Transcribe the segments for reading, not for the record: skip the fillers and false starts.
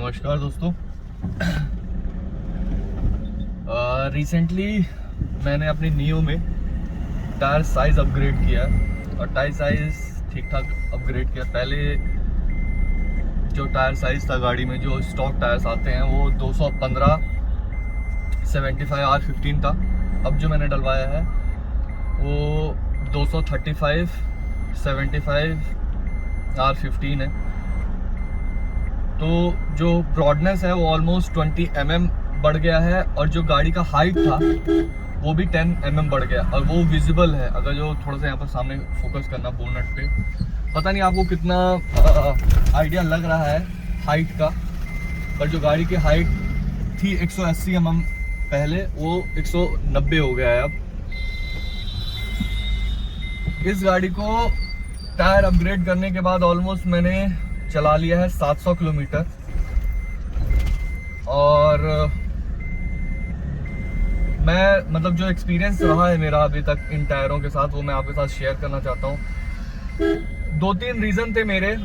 नमस्कार दोस्तों। रिसेंटली मैंने अपनी नियो में टायर साइज़ अपग्रेड किया और टायर साइज़ ठीक ठाक अपग्रेड किया। पहले जो टायर साइज़ था गाड़ी में, जो स्टॉक टायर्स आते हैं, वो 215 75 R15 था। अब जो मैंने डलवाया है वो 235 75 R15 है। तो जो ब्रॉडनेस है वो ऑलमोस्ट 20 mm बढ़ गया है और जो गाड़ी का हाइट था वो भी 10 mm बढ़ गया और वो विजिबल है। अगर जो थोड़ा सा यहाँ पर सामने फोकस करना बोनट पे, पता नहीं आपको कितना आइडिया लग रहा है हाइट का, पर जो गाड़ी की हाइट थी 180 mm पहले, वो 190 हो गया है अब। इस गाड़ी को टायर अपग्रेड करने के बाद ऑलमोस्ट मैंने चला लिया है 700 किलोमीटर और मैं मतलब जो एक्सपीरियंस रहा है मेरा अभी तक इन टायरों के साथ, वो मैं आपके साथ शेयर करना चाहता हूँ। 2-3 रीज़न थे मेरे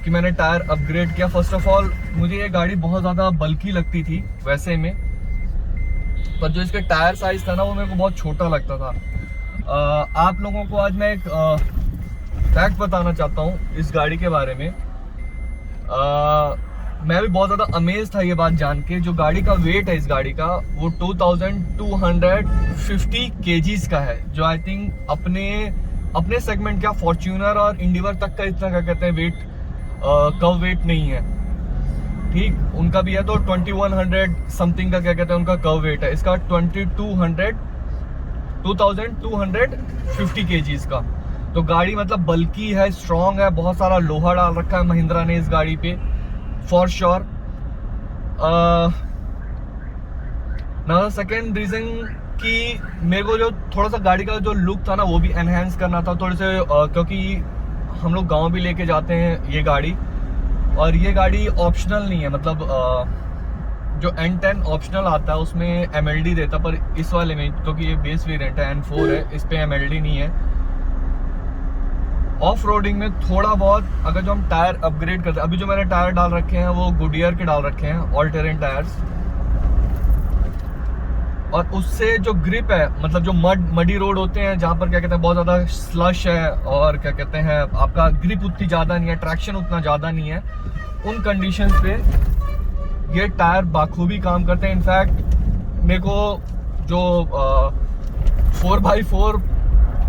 कि मैंने टायर अपग्रेड किया। फर्स्ट ऑफ ऑल, मुझे ये गाड़ी बहुत ज़्यादा बल्की लगती थी वैसे में, पर जो इसके टायर साइज़ था ना वो मेरे को बहुत छोटा लगता था। आप लोगों को आज मैं एक फैक्ट बताना चाहता हूँ इस गाड़ी के बारे में। मैं भी बहुत ज़्यादा अमेज था ये बात जान के। जो गाड़ी का वेट है इस गाड़ी का, वो 2250 kgs का है, जो आई थिंक अपने सेगमेंट का फॉर्च्यूनर और इंडिवर तक का इतना क्या कहते हैं वेट, कव वेट नहीं है। ठीक, उनका भी है तो 2100 समथिंग का क्या कहते हैं उनका कव वेट है। इसका 2250 kgs का। तो गाड़ी मतलब बल्की है, स्ट्रॉन्ग है, बहुत सारा लोहा डाल रखा है महिंद्रा ने इस गाड़ी पे फॉर श्योर। सेकेंड रीजन कि मेरे को जो थोड़ा सा गाड़ी का जो लुक था ना वो भी एनहेंस करना था थोड़े से, क्योंकि हम लोग गांव भी लेके जाते हैं ये गाड़ी, और ये गाड़ी ऑप्शनल नहीं है। मतलब जो N10 ऑप्शनल आता है उसमें MLD देता, पर इस वाले में क्योंकि ये बेस वेरिएंट है N4 है, इस पे MLD नहीं है। ऑफ रोडिंग में थोड़ा बहुत अगर जो हम टायर अपग्रेड करते हैं, अभी जो मैंने टायर डाल रखे हैं वो गुडियर के डाल रखे हैं, ऑल टेरेन टायर्स, और उससे जो ग्रिप है, मतलब जो मडी रोड होते हैं जहाँ पर क्या कहते हैं बहुत ज़्यादा स्लश है और क्या कहते हैं आपका ग्रिप उतनी ज़्यादा नहीं है, ट्रैक्शन उतना ज़्यादा नहीं है, उन कंडीशंस पे ये टायर बाखूबी काम करते हैं। इनफैक्ट मेरे को जो 4x4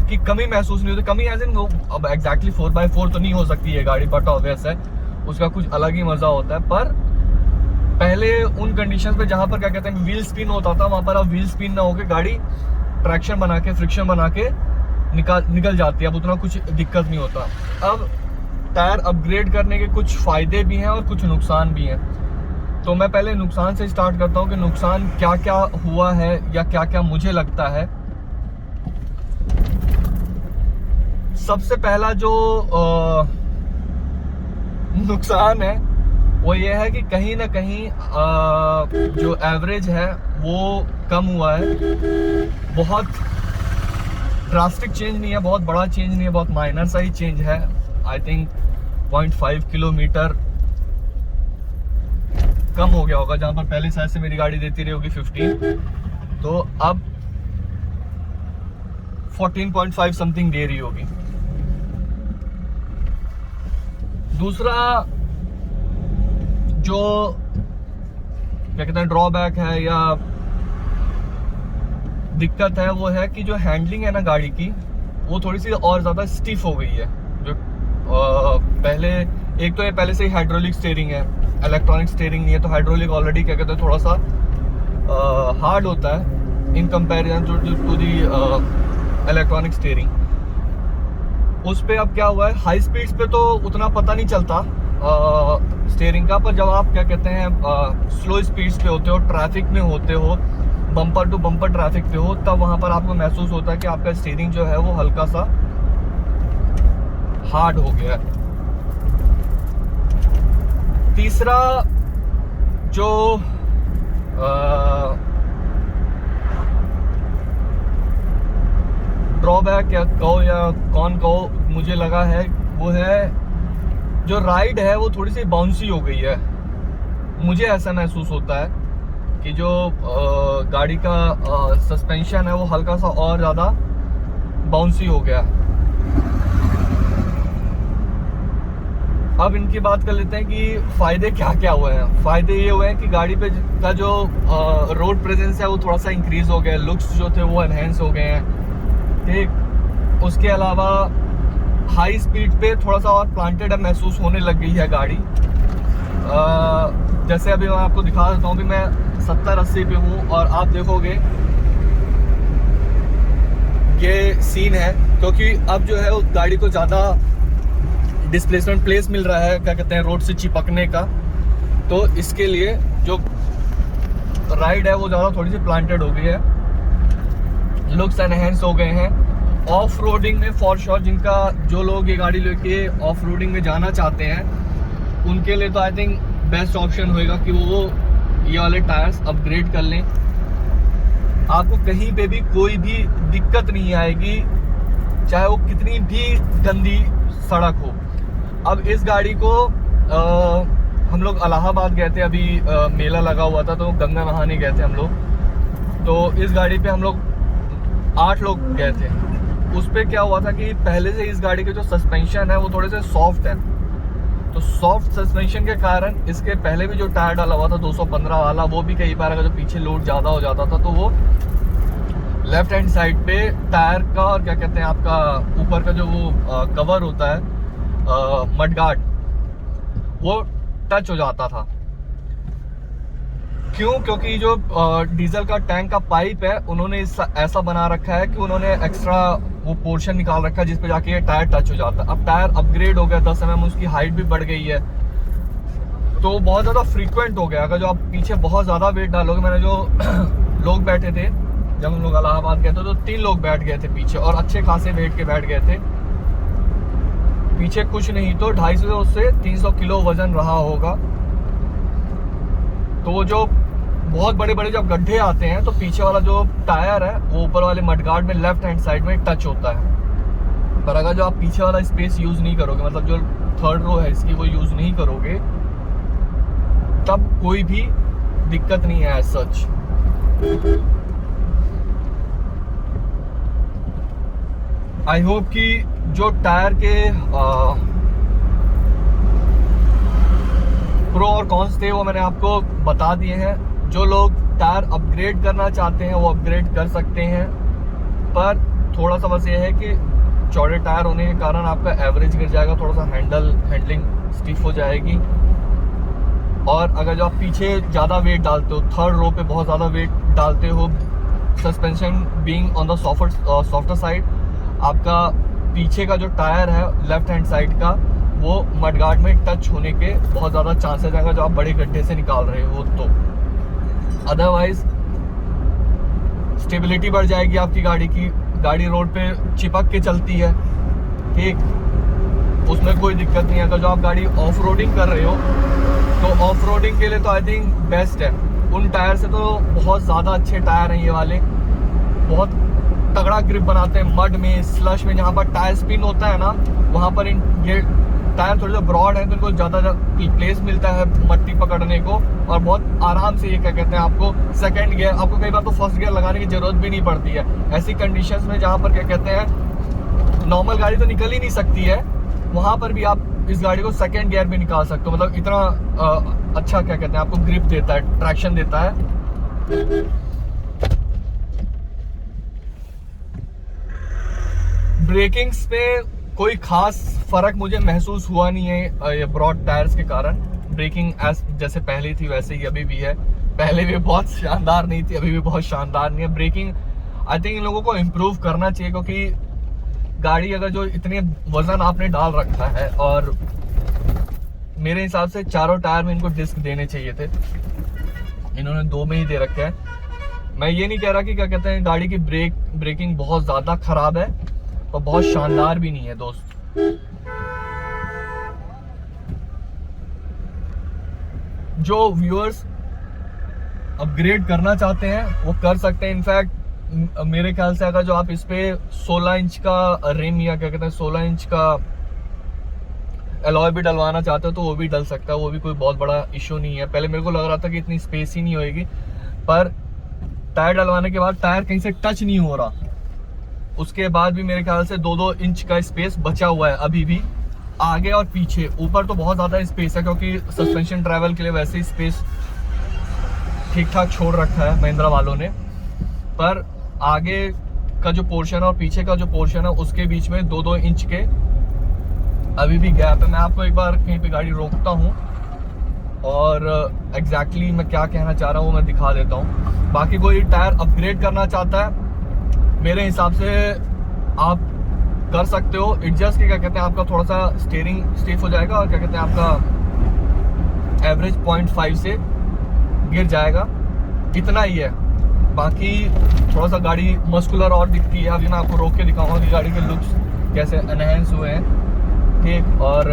की कमी महसूस नहीं होती। कमी एज इन, अब एग्जैक्टली 4x4 तो नहीं हो सकती है गाड़ी, बट ऑब्वियस है उसका कुछ अलग ही मजा होता है। पर पहले उन कंडीशंस पे जहां पर क्या कहते हैं व्हील स्पिन होता था, वहां पर अब व्हील स्पिन ना होके गाड़ी ट्रैक्शन बना के, फ्रिक्शन बना के निकल जाती है। अब उतना कुछ दिक्कत नहीं होता। अब टायर अपग्रेड करने के कुछ फायदे भी हैं और कुछ नुकसान भी हैं। तो मैं पहले नुकसान से स्टार्ट करता हूँ कि नुकसान क्या क्या हुआ है या क्या क्या मुझे लगता है। सबसे पहला जो नुकसान है वो ये है कि कहीं ना कहीं जो एवरेज है वो कम हुआ है। बहुत ड्रास्टिक चेंज नहीं है, बहुत बड़ा चेंज नहीं है, बहुत माइनर सा ही चेंज है। आई थिंक 0.5 किलोमीटर कम हो गया होगा। जहां पर पहले शायद से मेरी गाड़ी देती रही होगी 15, तो अब 14.5 समथिंग दे रही होगी। दूसरा जो क्या कहते हैं ड्रॉबैक है या दिक्कत है, वो है कि जो हैंडलिंग है ना गाड़ी की, वो थोड़ी सी और ज़्यादा स्टिफ हो गई है। जो पहले, एक तो ये पहले से ही हाइड्रोलिक स्टीयरिंग है, इलेक्ट्रॉनिक स्टीयरिंग नहीं है, तो हाइड्रोलिक ऑलरेडी क्या कहते हैं थोड़ा सा हार्ड होता है in comparison to the electronic steering. उस पे अब क्या हुआ है, हाई स्पीड्स पे तो उतना पता नहीं चलता स्टीयरिंग का, पर जब आप क्या कहते हैं स्लो स्पीड्स पे होते हो, ट्रैफिक में होते हो, बम्पर टू बम्पर ट्रैफिक पे हो, तब वहां पर आपको महसूस होता है कि आपका स्टीयरिंग जो है वो हल्का सा हार्ड हो गया है। तीसरा जो ड्रॉबैक या कहो या कौन कहो मुझे लगा है, वो है जो राइड है वो थोड़ी सी बाउंसी हो गई है। मुझे ऐसा महसूस होता है कि जो गाड़ी का सस्पेंशन है वो हल्का सा और ज़्यादा बाउंसी हो गया। अब इनकी बात कर लेते हैं कि फ़ायदे क्या क्या हुए हैं। फ़ायदे ये हुए हैं कि गाड़ी पे का जो रोड प्रेजेंस है वो थोड़ा सा इंक्रीज़ हो गया, लुक्स जो थे वो एनहेंस हो गए हैं, ठीक। उसके अलावा हाई स्पीड पे थोड़ा सा और प्लांटेड महसूस होने लग गई है गाड़ी। जैसे अभी मैं आपको दिखा देता हूँ कि मैं 70-80 पे हूँ और आप देखोगे ये सीन है, क्योंकि अब जो है उस गाड़ी को ज़्यादा डिस्प्लेसमेंट प्लेस मिल रहा है, क्या कहते हैं, रोड से चिपकने का। तो इसके लिए जो राइड है वो ज़्यादा थोड़ी सी प्लांटेड हो गई है, लुक्स एनहेंस हो गए हैं। ऑफ रोडिंग में फॉर श्योर जिनका जो लोग ये गाड़ी लेके ऑफ रोडिंग में जाना चाहते हैं उनके लिए तो आई थिंक बेस्ट ऑप्शन होएगा कि वो ये वाले टायर्स अपग्रेड कर लें। आपको कहीं पे भी कोई भी दिक्कत नहीं आएगी, चाहे वो कितनी भी गंदी सड़क हो। अब इस गाड़ी को हम लोग इलाहाबाद गए थे, अभी मेला लगा हुआ था तो गंगा नहाने गए थे हम लोग। तो इस गाड़ी पे हम लोग 8 लोग गए थे। उस पर क्या हुआ था कि पहले से इस गाड़ी के जो सस्पेंशन है वो थोड़े से सॉफ्ट है, तो सॉफ्ट सस्पेंशन के कारण इसके पहले भी जो टायर डाला हुआ था 215 वाला, वो भी कई बार अगर जो पीछे लोड ज़्यादा हो जाता था तो वो लेफ्ट हैंड साइड पे टायर का और क्या कहते हैं आपका ऊपर का जो वो कवर होता है मडगार्ड, वो टच हो जाता था। क्यों? क्योंकि जो डीजल का टैंक का पाइप है उन्होंने ऐसा बना रखा है कि उन्होंने एक्स्ट्रा वो पोर्शन निकाल रखा है जिस पे जाके ये टायर टच हो जाता है। अब टायर अपग्रेड हो गया, 10 mm उसकी हाइट भी बढ़ गई है, तो बहुत ज़्यादा फ्रीक्वेंट हो गया। अगर जो आप पीछे बहुत ज़्यादा वेट डालोगे, मैंने जो लोग बैठे थे जब हम लोग इलाहाबाद गए थे तो 3 लोग बैठ गए थे पीछे और अच्छे खासे वेट के बैठ गए थे। पीछे कुछ नहीं तो 250 से 300 किलो वजन रहा होगा। तो जो बहुत बड़े बड़े जब गड्ढे आते हैं तो पीछे वाला जो टायर है वो ऊपर वाले मडगार्ड में लेफ्ट हैंड साइड में टच होता है। पर अगर जो आप पीछे वाला स्पेस यूज़ नहीं करोगे, मतलब जो 3rd रो है इसकी वो यूज़ नहीं करोगे, तब कोई भी दिक्कत नहीं है एज सच। आई होप कि जो टायर के प्रो और कॉन्स थे वो मैंने आपको बता दिए हैं। जो लोग टायर अपग्रेड करना चाहते हैं वो अपग्रेड कर सकते हैं, पर थोड़ा सा बस ये है कि चौड़े टायर होने के कारण आपका एवरेज गिर जाएगा, थोड़ा सा हैंडलिंग स्टिफ हो जाएगी। और अगर जो आप पीछे ज़्यादा वेट डालते हो, 3rd रो पे बहुत ज़्यादा वेट डालते हो, suspension being on the softer side, आपका पीछे का जो टायर है लेफ्ट हैंड साइड का वो मडगार्ड में टच होने के बहुत ज़्यादा चांसेस हैं अगर जो आप बड़े गड्ढे से निकाल रहे हो तो। अदरवाइज स्टेबिलिटी बढ़ जाएगी आपकी गाड़ी की, गाड़ी रोड पे चिपक के चलती है, ठीक, उसमें कोई दिक्कत नहीं है। अगर जो आप गाड़ी ऑफ रोडिंग कर रहे हो तो ऑफ रोडिंग के लिए तो आई थिंक बेस्ट है। उन टायर से तो बहुत ज़्यादा अच्छे टायर हैं ये वाले, बहुत तगड़ा ग्रिप बनाते हैं मड में, स्लश में। जहाँ पर टायर स्पिन होता है ना, वहाँ पर ये टायर थोड़े से ब्रॉड है तो इनको ज़्यादा प्लेस मिलता है मट्टी पकड़ने को, और बहुत आराम से ये क्या कहते हैं आपको सेकंड गियर, आपको कई बार तो फर्स्ट गियर लगाने की ज़रूरत भी नहीं पड़ती है ऐसी कंडीशंस में जहाँ पर क्या कहते हैं नॉर्मल गाड़ी तो निकल ही नहीं सकती है, वहाँ पर भी आप इस गाड़ी को सेकंड गियर भी निकाल सकते हो। मतलब इतना अच्छा क्या कहते हैं आपको ग्रिप देता है, ट्रैक्शन देता है। ब्रेकिंग्स पे कोई खास फर्क मुझे महसूस हुआ नहीं है ये ब्रॉड टायर्स के कारण। ब्रेकिंग जैसे पहले थी वैसे ही अभी भी है, पहले भी बहुत शानदार नहीं थी, अभी भी बहुत शानदार नहीं है। ब्रेकिंग आई थिंक इन लोगों को इम्प्रूव करना चाहिए, क्योंकि गाड़ी अगर जो इतने वजन आपने डाल रखा है, और मेरे हिसाब से चारों टायर में इनको डिस्क देने चाहिए थे, इन्होंने 2 में ही दे रखे हैं। मैं ये नहीं कह रहा कि क्या कहते हैं गाड़ी की ब्रेकिंग बहुत ज़्यादा ख़राब है और बहुत शानदार भी नहीं है दोस्त। जो व्यूअर्स अपग्रेड करना चाहते हैं वो कर सकते हैं। इनफैक्ट मेरे ख्याल से अगर जो आप इस पे 16 इंच का रिम या क्या कहते हैं 16 इंच का अलॉय भी डलवाना चाहते हो तो वो भी डल सकता है, वो भी कोई बहुत बड़ा इशू नहीं है। पहले मेरे को लग रहा था कि इतनी स्पेस ही नहीं होएगी, पर टायर डलवाने के बाद टायर कहीं से टच नहीं हो रहा। उसके बाद भी मेरे ख्याल से 2-2 इंच का स्पेस बचा हुआ है अभी भी, आगे और पीछे। ऊपर तो बहुत ज़्यादा स्पेस है क्योंकि सस्पेंशन ट्रैवल के लिए वैसे ही स्पेस ठीक ठाक छोड़ रखा है महिंद्रा वालों ने, पर आगे का जो पोर्शन है और पीछे का जो पोर्शन है उसके बीच में 2-2 इंच के अभी भी गैप है। मैं आपको एक बार कहीं पे गाड़ी रोकता हूँ और एग्जैक्टली मैं क्या कहना चाह रहा हूँ मैं दिखा देता हूँ। बाकी कोई टायर अपग्रेड करना चाहता है मेरे हिसाब से आप कर सकते हो। एडजस्ट क्या कहते हैं, आपका थोड़ा सा स्टीयरिंग स्टिफ हो जाएगा और क्या कहते हैं आपका एवरेज 0.5 से गिर जाएगा, इतना ही है। बाकी थोड़ा सा गाड़ी मस्कुलर और दिखती है। अभी मैं आपको रोक के दिखाऊंगा कि गाड़ी के लुक्स कैसे एनहेंस हुए हैं, ठीक। और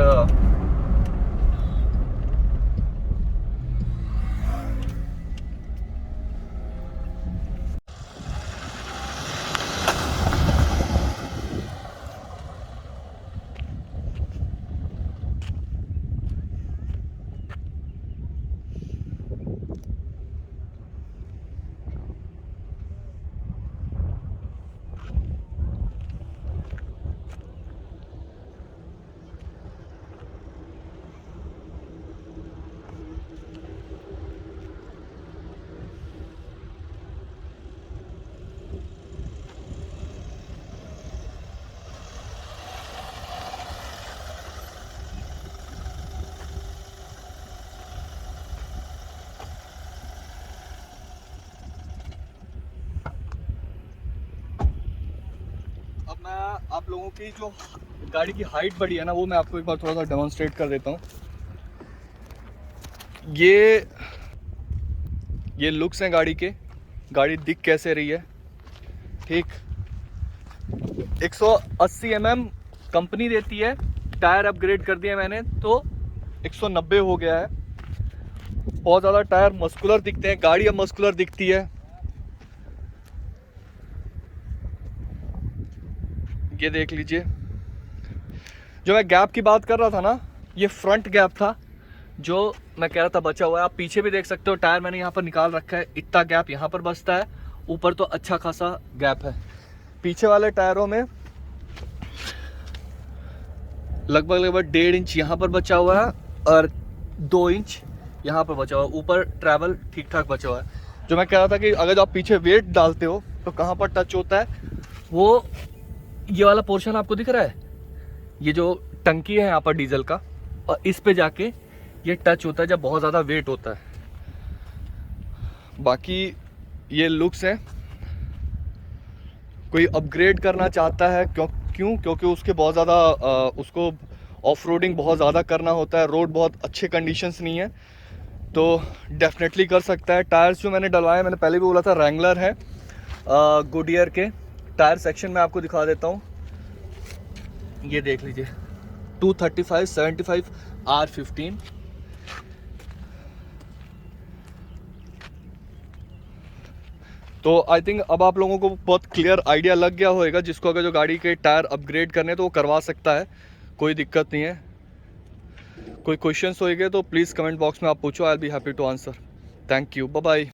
अब मैं आप लोगों की जो गाड़ी की हाइट बढ़ी है ना, वो मैं आपको एक बार थोड़ा सा डेमोन्स्ट्रेट कर देता हूँ। ये लुक्स हैं गाड़ी के, गाड़ी दिख कैसे रही है, ठीक। 180 mm कंपनी देती है, टायर अपग्रेड कर दिया मैंने तो 190 हो गया है। बहुत ज़्यादा टायर मस्कुलर दिखते हैं, गाड़ी अब मस्कुलर दिखती है। ये देख लीजिए, जो मैं गैप की बात कर रहा था ना, ये फ्रंट गैप था जो मैं कह रहा था बचा हुआ है। आप पीछे भी देख सकते हो, टायर मैंने यहाँ पर निकाल रखा है, इतना गैप यहाँ पर बचता है, ऊपर तो अच्छा खासा गैप है। पीछे वाले टायरों में लगभग 1.5 इंच यहाँ पर बचा हुआ है और 2 इंच यहाँ पर बचा हुआ है। ऊपर ट्रैवल ठीक ठाक बचा हुआ है। जो मैं कह रहा था कि अगर आप पीछे वेट डालते हो तो कहाँ पर टच होता है, वो ये वाला पोर्शन आपको दिख रहा है, ये जो टंकी है यहाँ पर डीजल का, और इस पे जाके ये टच होता है जब बहुत ज़्यादा वेट होता है। बाकी ये लुक्स हैं। कोई अपग्रेड करना चाहता है क्योंकि उसके बहुत ज़्यादा उसको ऑफ रोडिंग बहुत ज़्यादा करना होता है, रोड बहुत अच्छे कंडीशंस नहीं है, तो डेफिनेटली कर सकता है। टायर्स जो मैंने डलवाए, मैंने पहले भी बोला था, रैंगलर है, गुडियर के। टायर सेक्शन में आपको दिखा देता हूँ, ये देख लीजिए 235/75 R15। तो आई थिंक अब आप लोगों को बहुत क्लियर आइडिया लग गया होगा, जिसको अगर जो गाड़ी के टायर अपग्रेड करने तो वो करवा सकता है, कोई दिक्कत नहीं है। कोई क्वेश्चंस होंगे तो प्लीज़ कमेंट बॉक्स में आप पूछो, I will be happy to answer. Thank you, bye bye.